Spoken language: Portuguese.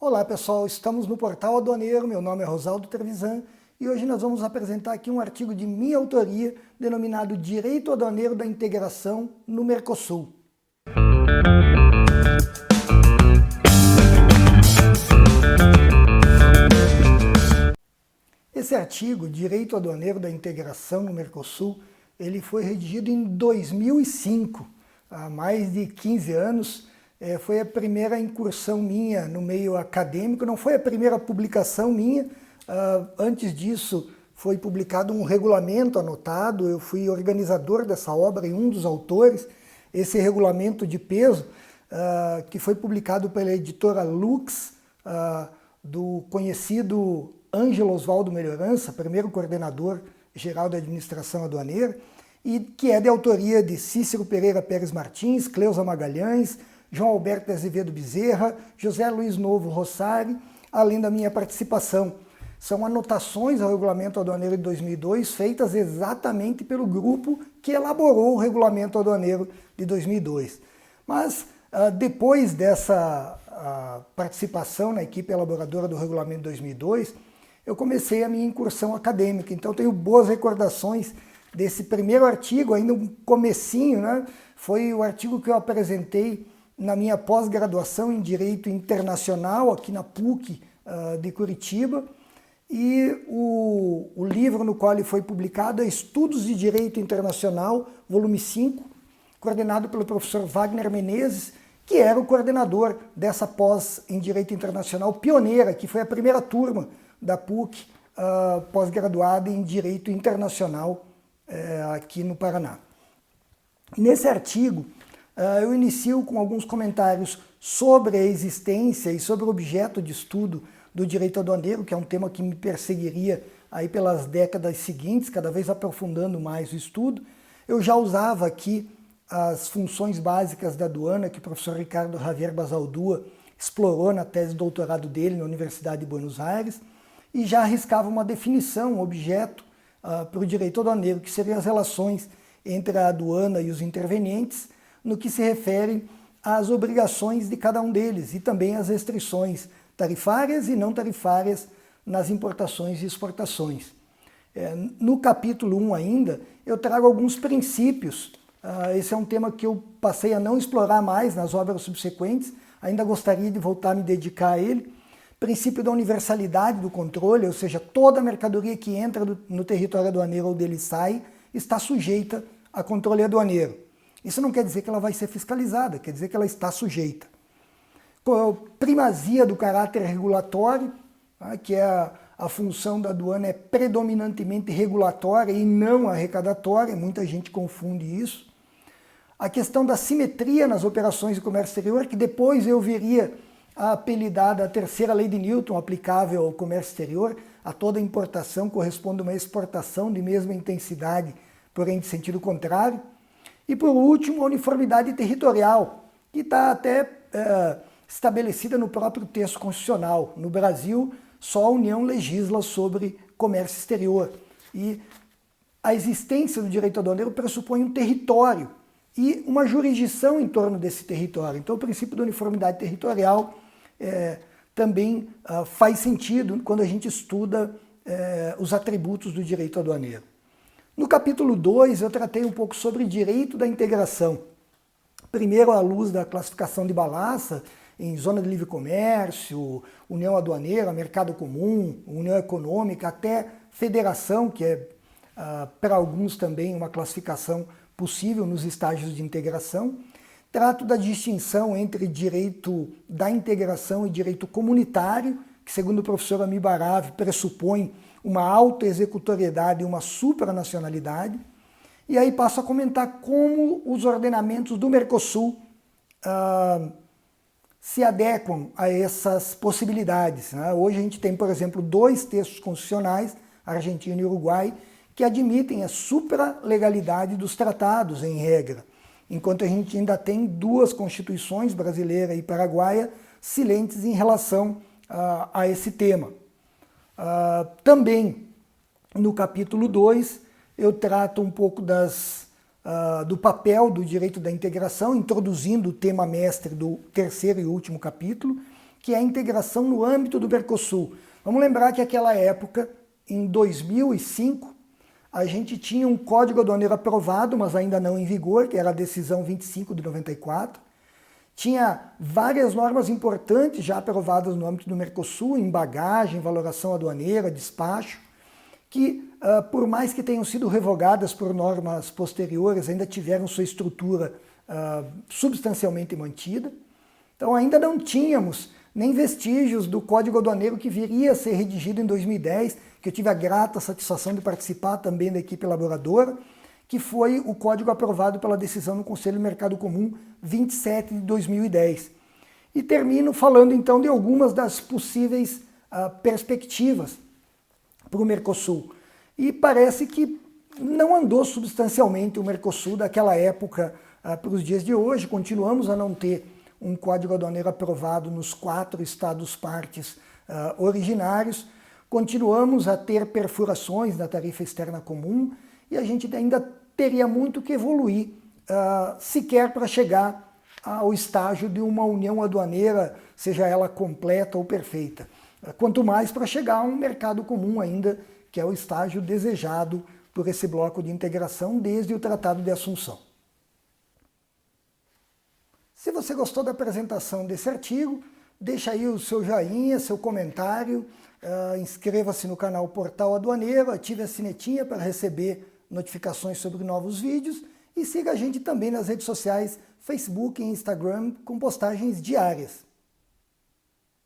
Olá pessoal, estamos no Portal Aduaneiro, meu nome é Rosaldo Trevisan e hoje nós vamos apresentar aqui um artigo de minha autoria denominado Direito Aduaneiro da Integração no Mercosul. Esse artigo, Direito Aduaneiro da Integração no Mercosul, ele foi redigido em 2005, há mais de 15 anos. Foi a primeira incursão minha no meio acadêmico, não foi a primeira publicação minha. Antes disso foi publicado um regulamento anotado, eu fui organizador dessa obra e um dos autores. Esse regulamento de peso, que foi publicado pela editora Lux, do conhecido Ângelo Osvaldo Melhorança, primeiro coordenador geral da administração aduaneira, e que é de autoria de Cícero Pereira Pérez Martins, Cleusa Magalhães, João Alberto Azevedo Bezerra, José Luiz Novo Rossari, além da minha participação. São anotações ao Regulamento Aduaneiro de 2002, feitas exatamente pelo grupo que elaborou o Regulamento Aduaneiro de 2002. Mas, depois dessa participação na equipe elaboradora do Regulamento de 2002, eu comecei a minha incursão acadêmica. Então, tenho boas recordações desse primeiro artigo, ainda um comecinho, né? Foi o artigo que eu apresentei na minha pós-graduação em Direito Internacional, aqui na PUC de Curitiba, e o livro no qual ele foi publicado é Estudos de Direito Internacional, volume 5, coordenado pelo professor Wagner Menezes, que era o coordenador dessa pós em Direito Internacional pioneira, que foi a primeira turma da PUC pós-graduada em Direito Internacional aqui no Paraná. Nesse artigo, eu inicio com alguns comentários sobre a existência e sobre o objeto de estudo do direito aduaneiro, que é um tema que me perseguiria aí pelas décadas seguintes, cada vez aprofundando mais o estudo. Eu já usava aqui as funções básicas da aduana, que o professor Ricardo Javier Basaldúa explorou na tese de doutorado dele na Universidade de Buenos Aires, e já arriscava uma definição, um objeto para o direito aduaneiro, que seriam as relações entre a aduana e os intervenientes, no que se refere às obrigações de cada um deles e também às restrições tarifárias e não tarifárias nas importações e exportações. No capítulo 1 ainda, eu trago alguns princípios. Esse é um tema que eu passei a não explorar mais nas obras subsequentes, ainda gostaria de voltar a me dedicar a ele. Princípio da universalidade do controle, ou seja, toda mercadoria que entra no território aduaneiro ou dele sai, está sujeita a controle aduaneiro. Isso não quer dizer que ela vai ser fiscalizada, quer dizer que ela está sujeita. Primazia do caráter regulatório, que é a função da aduana é predominantemente regulatória e não arrecadatória, muita gente confunde isso. A questão da simetria nas operações de comércio exterior, que depois eu viria a apelidar da terceira lei de Newton, aplicável ao comércio exterior, a toda importação corresponde a uma exportação de mesma intensidade, porém de sentido contrário. E por último, a uniformidade territorial, que está até estabelecida no próprio texto constitucional. No Brasil, só a União legisla sobre comércio exterior. E a existência do direito aduaneiro pressupõe um território e uma jurisdição em torno desse território. Então o princípio da uniformidade territorial também faz sentido quando a gente estuda os atributos do direito aduaneiro. No capítulo 2, eu tratei um pouco sobre direito da integração. Primeiro, à luz da classificação de Balassa, em zona de livre comércio, união aduaneira, mercado comum, união econômica, até federação, que é, para alguns também, uma classificação possível nos estágios de integração. Trato da distinção entre direito da integração e direito comunitário, que, segundo o professor Ami Barav, pressupõe uma autoexecutoriedade e uma supranacionalidade, e aí passo a comentar como os ordenamentos do Mercosul se adequam a essas possibilidades. Hoje a gente tem, por exemplo, 2 textos constitucionais, Argentina e Uruguai, que admitem a supralegalidade dos tratados, em regra, enquanto a gente ainda tem 2 constituições, brasileira e paraguaia, silentes em relação a esse tema. Também no capítulo 2 eu trato um pouco do papel do direito da integração, introduzindo o tema mestre do terceiro e último capítulo, que é a integração no âmbito do Mercosul. Vamos lembrar que naquela época, em 2005, a gente tinha um código aduaneiro aprovado, mas ainda não em vigor, que era a decisão 25 de 94. Tinha várias normas importantes já aprovadas no âmbito do Mercosul, em bagagem, valoração aduaneira, despacho, que por mais que tenham sido revogadas por normas posteriores, ainda tiveram sua estrutura substancialmente mantida. Então ainda não tínhamos nem vestígios do Código Aduaneiro que viria a ser redigido em 2010, que eu tive a grata satisfação de participar também da equipe elaboradora, que foi o código aprovado pela decisão do Conselho do Mercado Comum 27 de 2010. E termino falando então de algumas das possíveis perspectivas para o Mercosul. E parece que não andou substancialmente o Mercosul daquela época para os dias de hoje. Continuamos a não ter um código aduaneiro aprovado nos 4 estados-partes originários. Continuamos a ter perfurações na tarifa externa comum e a gente ainda teria muito que evoluir, sequer para chegar ao estágio de uma união aduaneira, seja ela completa ou perfeita. Quanto mais para chegar a um mercado comum ainda, que é o estágio desejado por esse bloco de integração desde o Tratado de Assunção. Se você gostou da apresentação desse artigo, deixa aí o seu joinha, seu comentário, inscreva-se no canal Portal Aduaneiro, ative a sinetinha para receber notificações sobre novos vídeos e siga a gente também nas redes sociais, Facebook e Instagram, com postagens diárias.